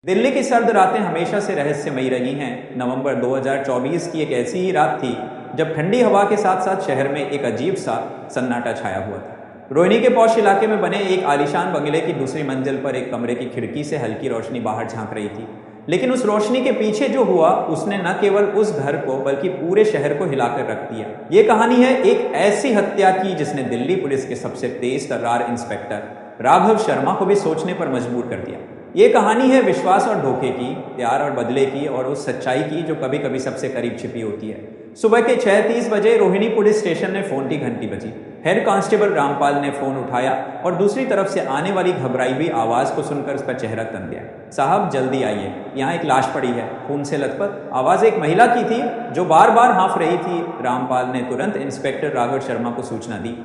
दिल्ली की सर्द रातें हमेशा से रहस्यमयी रही हैं। नवंबर 2024 की एक ऐसी ही रात थी जब ठंडी हवा के साथ साथ शहर में एक अजीब सा सन्नाटा छाया हुआ था। रोहिणी के पौष इलाके में बने एक आलीशान बंगले की दूसरी मंजिल पर एक कमरे की खिड़की से हल्की रोशनी बाहर झांक रही थी, लेकिन उस रोशनी के पीछे जो हुआ उसने न केवल उस घर को बल्कि पूरे शहर को हिलाकर रख दिया। ये कहानी है एक ऐसी हत्या की जिसने दिल्ली पुलिस के सबसे तेज तर्रार इंस्पेक्टर राघव शर्मा को भी सोचने पर मजबूर कर दिया। ये कहानी है विश्वास और धोखे की, प्यार और बदले की, और उस सच्चाई की जो कभी कभी सबसे करीब छिपी होती है। सुबह के 6:30 बजे रोहिणी पुलिस स्टेशन में फोन की घंटी बजी। हेड कांस्टेबल रामपाल ने फोन उठाया और दूसरी तरफ से आने वाली घबराई हुई आवाज को सुनकर उसका चेहरा तन गया। साहब जल्दी आइए, यहाँ एक लाश पड़ी है, खून से लथपथ। आवाज एक महिला की थी जो बार बार हाँफ रही थी। रामपाल ने तुरंत इंस्पेक्टर राघव शर्मा को सूचना दी।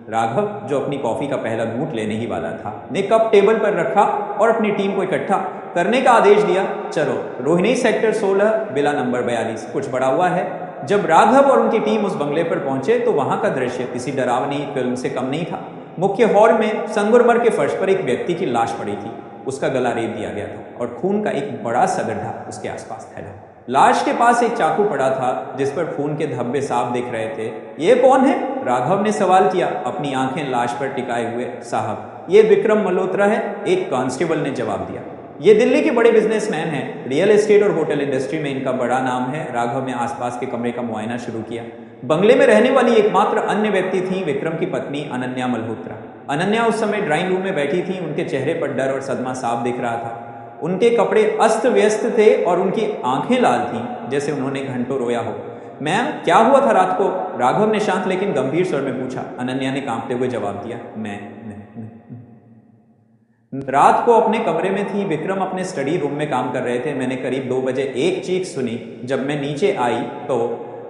राघव, जो अपनी कॉफी का पहला घूंट लेने ही वाला था, ने कप टेबल पर रखा और अपनी टीम को इकट्ठा करने का आदेश दिया। चलो, रोहिणी सेक्टर 16 बिला नंबर 42, कुछ बड़ा हुआ है। जब राघव और उनकी टीम उस बंगले पर पहुंचे तो वहां का दृश्य किसी डरावनी फिल्म से कम नहीं था। मुख्य हॉल में संगमरमर के फर्श पर एक व्यक्ति की लाश पड़ी थी। उसका गला रेत दिया गया था और खून का एक बड़ा सा गड्ढा उसके आसपास फैला। लाश के पास एक चाकू पड़ा था जिस पर खून के धब्बे साफ दिख रहे थे। ये कौन है? राघव ने सवाल किया, अपनी आंखें लाश पर टिकाए हुए। साहब, ये विक्रम मल्होत्रा है, एक कांस्टेबल ने जवाब दिया। ये दिल्ली के बड़े बिजनेसमैन हैं, रियल एस्टेट और होटल इंडस्ट्री में इनका बड़ा नाम है। राघव ने आसपास के कमरे का मुआयना शुरू किया। बंगले में रहने वाली एकमात्र अन्य व्यक्ति थी विक्रम की पत्नी अनन्या मल्होत्रा। अनन्या उस समय ड्राइंग रूम में बैठी थी। उनके चेहरे पर डर और सदमा साफ दिख रहा था। उनके कपड़े अस्त व्यस्त थे और उनकी आंखें लाल थीं, जैसे उन्होंने घंटों रोया हो। मैम, क्या हुआ था रात को? राघव ने शांत लेकिन गंभीर स्वर में पूछा। अनन्या ने कांपते हुए जवाब दिया, मैं रात को अपने कमरे में थी। विक्रम अपने स्टडी रूम में काम कर रहे थे। मैंने करीब 2 बजे एक चीख सुनी। जब मैं नीचे आई तो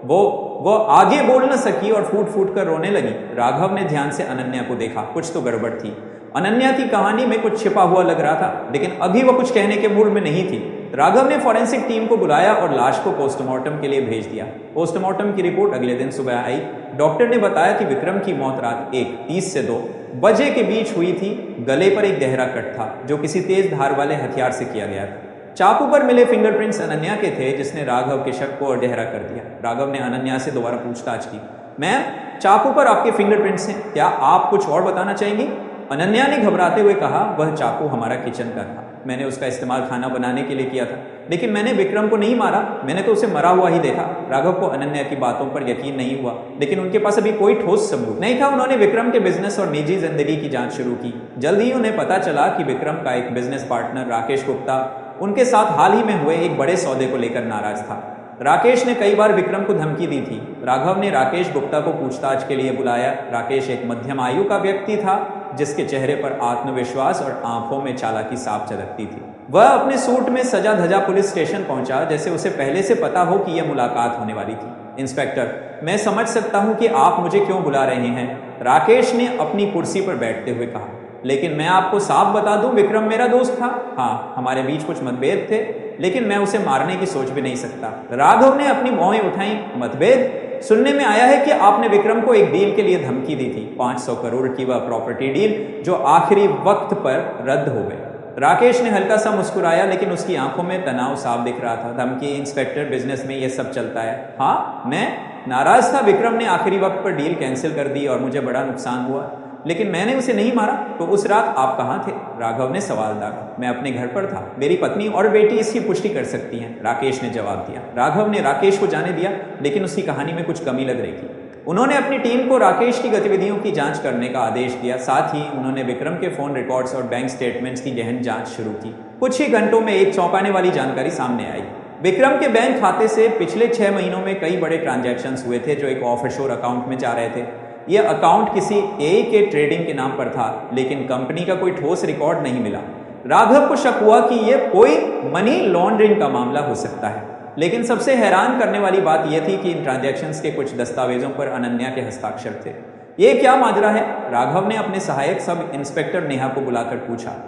वो आगे बोल न सकी और फूट फूट कर रोने लगी। राघव ने ध्यान से अनन्या को देखा। कुछ तो गड़बड़ थी। अनन्या की कहानी में कुछ छिपा हुआ लग रहा था, लेकिन अभी वो कुछ कहने के मूड में नहीं थी। राघव ने फॉरेंसिक टीम को बुलाया और लाश को पोस्टमार्टम के लिए भेज दिया। पोस्टमार्टम की रिपोर्ट अगले दिन सुबह आई। डॉक्टर ने बताया कि विक्रम की मौत रात 1:30 से 2 बजे के बीच हुई थी। गले पर एक गहरा कट था जो किसी तेज धार वाले हथियार से किया गया था। चाकू पर मिले फिंगरप्रिंट्स अनन्या के थे, जिसने राघव के शक को और गहरा कर दिया। राघव ने अनन्या से दोबारा पूछताछ की। मैम, चाकू पर आपके फिंगरप्रिंट्स हैं, क्या आप कुछ और बताना चाहेंगी? अनन्या ने घबराते हुए कहा, वह चाकू हमारा किचन का था। मैंने उसका इस्तेमाल खाना बनाने के लिए किया था, लेकिन मैंने विक्रम को नहीं मारा। मैंने तो उसे मरा हुआ ही देखा। राघव को अनन्या की बातों पर यकीन नहीं हुआ, लेकिन उनके पास अभी कोई ठोस सबूत नहीं था। उन्होंने विक्रम के बिजनेस और निजी जिंदगी की जांच शुरू की। जल्द ही उन्हें पता चला कि विक्रम का एक बिजनेस पार्टनर राकेश गुप्ता उनके साथ हाल ही में हुए एक बड़े सौदे को लेकर नाराज था। राकेश ने कई बार विक्रम को धमकी दी थी। राघव ने राकेश गुप्ता को पूछताछ के लिए बुलाया। राकेश एक मध्यम आयु का व्यक्ति था, जिसके चेहरे पर आत्मविश्वास और आंखों में चालाकी साफ झलकती थी। वह अपने सूट में सजा धजा पुलिस स्टेशन पहुंचा, जैसे उसे पहले से पता हो कि यह मुलाकात होने वाली थी। इंस्पेक्टर, मैं समझ सकता हूं कि आप मुझे क्यों बुला रहे हैं, राकेश ने अपनी कुर्सी पर बैठते हुए कहा, लेकिन मैं आपको साफ बता दूं, विक्रम मेरा दोस्त था। हाँ, हमारे बीच कुछ मतभेद थे, लेकिन मैं उसे मारने की सोच भी नहीं सकता। राघव ने अपनी भौहें उठाई। मतभेद? सुनने में आया है कि आपने विक्रम को एक डील के लिए धमकी दी थी, 500 करोड़ की वह प्रॉपर्टी डील जो आखिरी वक्त पर रद्द हो गई। राकेश ने हल्का सा मुस्कुराया, लेकिन उसकी आंखों में तनाव साफ दिख रहा था। धमकी? इंस्पेक्टर, बिजनेस में यह सब चलता है। हाँ, मैं नाराज था। विक्रम ने आखिरी वक्त पर डील कैंसिल कर दी और मुझे बड़ा नुकसान हुआ, लेकिन मैंने उसे नहीं मारा। तो उस रात आप कहाँ थे? राघव ने सवाल दागा। मैं अपने घर पर था। मेरी पत्नी और बेटी इसकी पुष्टि कर सकती हैं, राकेश ने जवाब दिया। राघव ने राकेश को जाने दिया, लेकिन उसकी कहानी में कुछ कमी लग रही थी। उन्होंने अपनी टीम को राकेश की गतिविधियों की जांच करने का आदेश दिया। साथ ही उन्होंने विक्रम के फोन रिकॉर्ड्स और बैंक स्टेटमेंट्स की गहन जांच शुरू की। कुछ ही घंटों में एक चौंकाने वाली जानकारी सामने आई। विक्रम के बैंक खाते से पिछले 6 महीनों में कई बड़े ट्रांजैक्शंस हुए थे जो एक ऑफशोर अकाउंट में जा रहे थे। यह अकाउंट किसी ए के ट्रेडिंग के नाम पर था, लेकिन कंपनी का कोई ठोस रिकॉर्ड नहीं मिला। राघव को शक हुआ कि यह कोई मनी लॉन्ड्रिंग का मामला हो सकता है, लेकिन सबसे हैरान करने वाली बात यह थी कि इन ट्रांजैक्शंस के कुछ दस्तावेजों पर अनन्या के हस्ताक्षर थे। यह क्या माजरा है? राघव ने अपने सहायक सब इंस्पेक्टर नेहा को बुलाकर पूछा।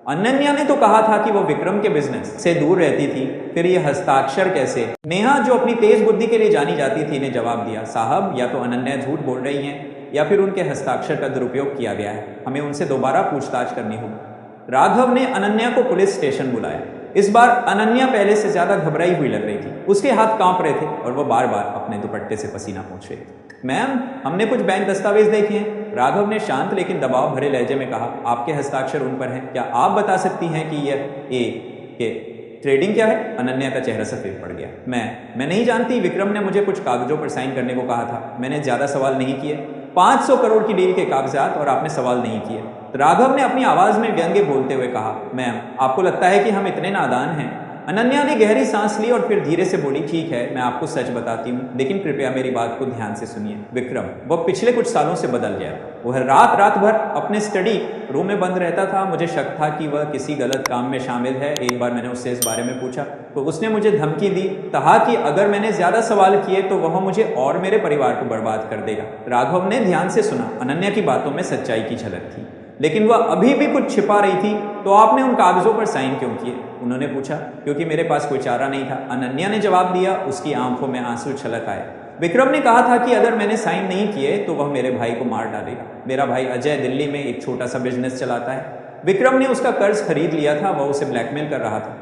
अनन्या ने तो कहा था कि वो विक्रम के बिजनेस से दूर रहती थी, फिर ये हस्ताक्षर कैसे? नेहा, जो अपनी तेज बुद्धि के लिए जानी जाती थी, ने जवाब दिया, साहब, या तो अनन्या झूठ बोल रही हैं या फिर उनके हस्ताक्षर का दुरुपयोग किया गया है। हमें उनसे दोबारा पूछताछ करनी होगी। राघव ने अनन्या को पुलिस स्टेशन बुलाया। इस बार अनन्या पहले से ज्यादा घबराई हुई लग रही थी। उसके हाथ कांप रहे थे और वो बार बार अपने दुपट्टे से पसीना पोंछ रही थी। मैम, हमने कुछ बैंक दस्तावेज देखे हैं, राघव ने शांत लेकिन दबाव भरे लहजे में कहा। आपके हस्ताक्षर उन पर हैं। क्या आप बता सकती हैं कि यह ट्रेडिंग क्या है? अनन्या का चेहरा सफेद पड़ गया। मैं नहीं जानती। विक्रम ने मुझे कुछ कागजों पर साइन करने को कहा था। मैंने ज्यादा सवाल नहीं किए। 500 करोड़ की डील के कागजात और आपने सवाल नहीं किए। राघव ने अपनी आवाज में व्यंग्य बोलते हुए कहा। मैम, आपको लगता है कि हम इतने नादान हैं? अनन्या ने गहरी सांस ली और फिर धीरे से बोली, ठीक है, मैं आपको सच बताती हूँ, लेकिन कृपया मेरी बात को ध्यान से सुनिए। विक्रम, वह पिछले कुछ सालों से बदल गया। वह रात भर अपने स्टडी रूम में बंद रहता था। मुझे शक था कि वह किसी गलत काम में शामिल है। एक बार मैंने उससे इस बारे में पूछा तो उसने मुझे धमकी दी, कहा कि अगर मैंने ज्यादा सवाल किए तो वह मुझे और मेरे परिवार को बर्बाद कर देगा। राघव ने ध्यान से सुना। अनन्या की बातों में सच्चाई की झलक थी, लेकिन वह अभी भी कुछ छिपा रही थी। तो आपने उन कागजों पर साइन क्यों किए? उन्होंने पूछा। क्योंकि मेरे पास कोई चारा नहीं था, अनन्या ने जवाब दिया। उसकी आंखों में आंसू छलक आए। विक्रम ने कहा था कि अगर मैंने साइन नहीं किए तो वह मेरे भाई को मार डालेगा। मेरा भाई अजय दिल्ली में एक छोटा सा बिजनेस चलाता है। विक्रम ने उसका कर्ज खरीद लिया था। वह उसे ब्लैकमेल कर रहा था।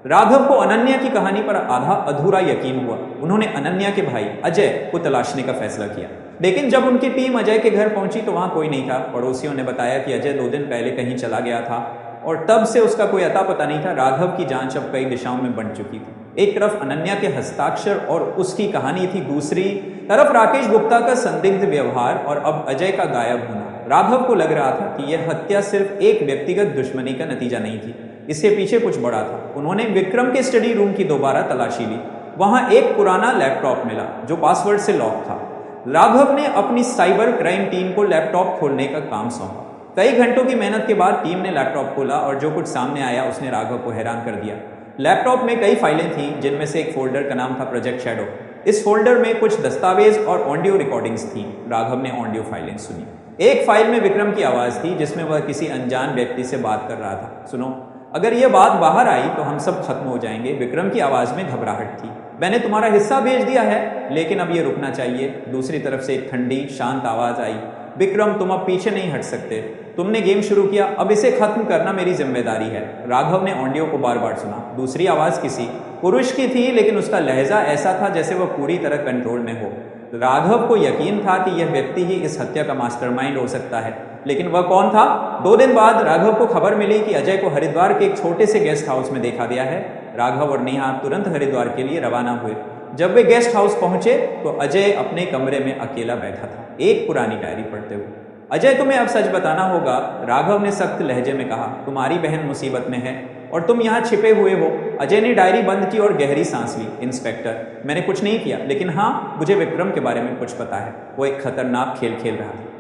राघव को अनन्या की कहानी पर आधा अधूरा यकीन हुआ। उन्होंने अनन्या के भाई अजय को तलाशने का फैसला किया, लेकिन जब उनकी टीम अजय के घर पहुंची तो वहां कोई नहीं था। पड़ोसियों ने बताया कि अजय 2 दिन पहले कहीं चला गया था और तब से उसका कोई अता पता नहीं था। राघव की जांच अब कई दिशाओं में बढ़ चुकी थी। एक तरफ अनन्या के हस्ताक्षर और उसकी कहानी थी, दूसरी तरफ राकेश गुप्ता का संदिग्ध व्यवहार और अब अजय का गायब होना। राघव को लग रहा था कि यह हत्या सिर्फ एक व्यक्तिगत दुश्मनी का नतीजा नहीं थी, इसके पीछे कुछ बड़ा था। उन्होंने विक्रम के स्टडी रूम की दोबारा तलाशी ली। वहां एक पुराना लैपटॉप मिला जो पासवर्ड से लॉक था। राघव ने अपनी साइबर क्राइम टीम को लैपटॉप खोलने का काम सौंपा। कई घंटों की मेहनत के बाद टीम ने लैपटॉप खोला और जो कुछ सामने आया उसने राघव को हैरान कर दिया। लैपटॉप में कई फाइलें थीं, जिनमें से एक फोल्डर का नाम था प्रोजेक्ट शैडो। इस फोल्डर में कुछ दस्तावेज और ऑडियो रिकॉर्डिंग्स थी। राघव ने ऑडियो फाइलें सुनी। एक फाइल में विक्रम की आवाज थी, जिसमें वह किसी अनजान व्यक्ति से बात कर रहा था। सुनो, अगर यह बात बाहर आई तो हम सब खत्म हो जाएंगे। विक्रम की आवाज में घबराहट थी। मैंने तुम्हारा हिस्सा भेज दिया है, लेकिन अब यह रुकना चाहिए। दूसरी तरफ से एक ठंडी शांत आवाज आई। विक्रम, तुम अब पीछे नहीं हट सकते। तुमने गेम शुरू किया, अब इसे खत्म करना मेरी जिम्मेदारी है। राघव ने ऑडियो को बार बार सुना। दूसरी आवाज किसी पुरुष की थी, लेकिन उसका लहजा ऐसा था जैसे वह पूरी तरह कंट्रोल में हो। राघव को यकीन था कि यह व्यक्ति ही इस हत्या का मास्टरमाइंड हो सकता है, लेकिन वह कौन था? 2 दिन बाद राघव को खबर मिली कि अजय को हरिद्वार के एक छोटे से गेस्ट हाउस में देखा गया है। राघव और नेहा तुरंत हरिद्वार के लिए रवाना हुए। जब वे गेस्ट हाउस पहुंचे तो अजय अपने कमरे में अकेला बैठा था, एक पुरानी डायरी पढ़ते हुए। अजय, तुम्हें अब सच बताना होगा, राघव ने सख्त लहजे में कहा। तुम्हारी बहन मुसीबत में है और तुम यहाँ छिपे हुए हो। अजय ने डायरी बंद की और गहरी सांस ली। इंस्पेक्टर, मैंने कुछ नहीं किया, लेकिन हाँ, मुझे विक्रम के बारे में कुछ पता है। वो एक खतरनाक खेल खेल रहा था।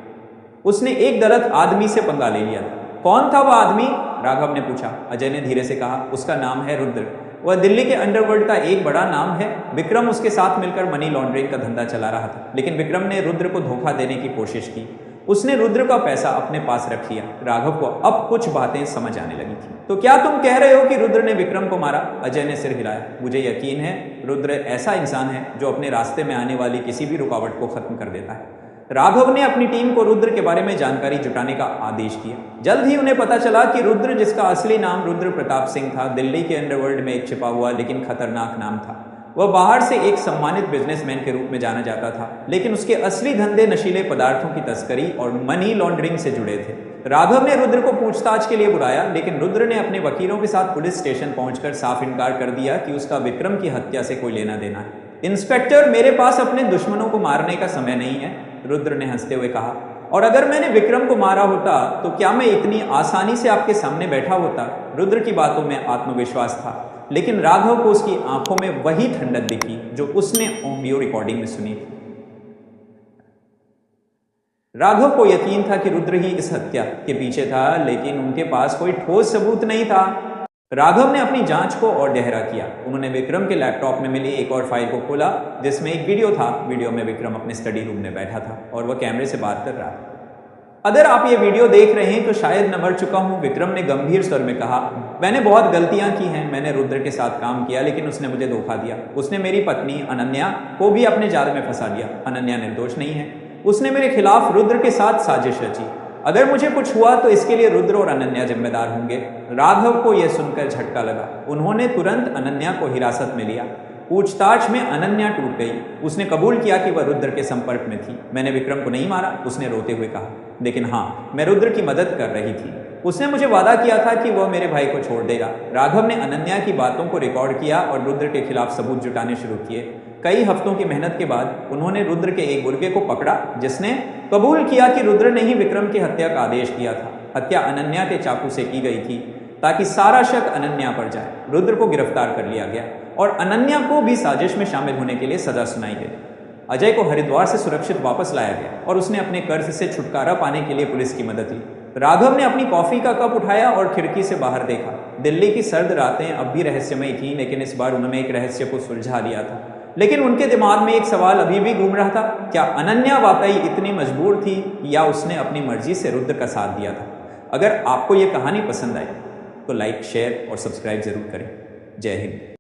उसने एक गलत आदमी से पंगा ले लिया था। कौन था वह आदमी? राघव ने पूछा। अजय ने धीरे से कहा, उसका नाम है रुद्र। वह दिल्ली के अंडरवर्ल्ड का एक बड़ा नाम है। विक्रम उसके साथ मिलकर मनी लॉन्ड्रिंग का धंधा चला रहा था, लेकिन विक्रम ने रुद्र को धोखा देने की कोशिश की। उसने रुद्र का पैसा अपने पास रख लिया। राघव को अब कुछ बातें समझ आने लगी थी। तो क्या तुम कह रहे हो कि रुद्र ने विक्रम को मारा? अजय ने सिर हिलाया। मुझे यकीन है, रुद्र ऐसा इंसान है जो अपने रास्ते में आने वाली किसी भी रुकावट को खत्म कर देता है। राघव ने अपनी टीम को रुद्र के बारे में जानकारी जुटाने का आदेश दिया। जल्द ही उन्हें पता चला कि रुद्र, जिसका असली नाम रुद्र प्रताप सिंह था, दिल्ली के अंडरवर्ल्ड में एक छिपा हुआ लेकिन खतरनाक नाम था। वह बाहर से एक सम्मानित बिजनेसमैन के रूप में जाना जाता था, लेकिन उसके असली धंधे नशीले पदार्थों की तस्करी और मनी लॉन्ड्रिंग से जुड़े थे। राघव ने रुद्र को पूछताछ के लिए बुलाया, लेकिन रुद्र ने अपने वकीलों के साथ पुलिस स्टेशन पहुंचकर साफ इनकार कर दिया कि उसका विक्रम की हत्या से कोई लेना देना है। इंस्पेक्टर, मेरे पास अपने दुश्मनों को मारने का समय नहीं है, रुद्र ने हंसते हुए कहा। और अगर मैंने विक्रम को मारा होता तो क्या मैं इतनी आसानी से आपके सामने बैठा होता? रुद्र की बातों में आत्मविश्वास था, लेकिन राघव को उसकी आंखों में वही ठंडक दिखी जो उसने ऑडियो रिकॉर्डिंग में सुनी थी। राघव को यकीन था कि रुद्र ही इस हत्या के पीछे था, लेकिन उनके पास कोई ठोस सबूत नहीं था। राघव ने अपनी जांच को और गहरा किया। उन्होंने विक्रम के लैपटॉप में मिली एक और फाइल को खोला, जिसमें एक वीडियो था। वीडियो में विक्रम अपने स्टडी रूम में बैठा था और वह कैमरे से बात कर रहा था। अगर आप ये वीडियो देख रहे हैं तो शायद मैं मर चुका हूं, विक्रम ने गंभीर स्वर में कहा। मैंने बहुत गलतियां की हैं। मैंने रुद्र के साथ काम किया, लेकिन उसने मुझे धोखा दिया। उसने मेरी पत्नी अनन्या को भी अपने जाल में फंसा दिया। अनन्या निर्दोष नहीं है। उसने मेरे खिलाफ रुद्र के साथ साजिश रची। अगर मुझे कुछ हुआ तो इसके लिए रुद्र और अनन्या जिम्मेदार होंगे। राघव को यह सुनकर झटका लगा। उन्होंने तुरंत अनन्या को हिरासत में लिया। पूछताछ में अनन्या टूट गई। उसने कबूल किया कि वह रुद्र के संपर्क में थी। मैंने विक्रम को नहीं मारा, उसने रोते हुए कहा, लेकिन हाँ, मैं रुद्र की मदद कर रही थी। उसने मुझे वादा किया था कि वह मेरे भाई को छोड़ देगा। राघव ने अनन्या की बातों को रिकॉर्ड किया और रुद्र के खिलाफ सबूत जुटाने शुरू किए। कई हफ्तों की मेहनत के बाद उन्होंने रुद्र के एक गुर्गे को पकड़ा, जिसने कबूल किया कि रुद्र ने ही विक्रम की हत्या का आदेश दिया था। हत्या अनन्या के चाकू से की गई थी ताकि सारा शक अनन्या पर जाए। रुद्र को गिरफ्तार कर लिया गया और अनन्या को भी साजिश में शामिल होने के लिए सजा सुनाई गई। अजय को हरिद्वार से सुरक्षित वापस लाया गया और उसने अपने कर्ज से छुटकारा पाने के लिए पुलिस की मदद ली। राघव ने अपनी कॉफी का कप उठाया और खिड़की से बाहर देखा। दिल्ली की सर्द रातें अब भी रहस्यमयी थी, लेकिन इस बार उन्होंने एक रहस्य को सुलझा लिया था। लेकिन उनके दिमाग में एक सवाल अभी भी घूम रहा था, क्या अनन्या वाकई इतनी मजबूर थी या उसने अपनी मर्जी से रुद्र का साथ दिया था? अगर आपको ये कहानी पसंद आई तो लाइक, शेयर और सब्सक्राइब जरूर करें। जय हिंद।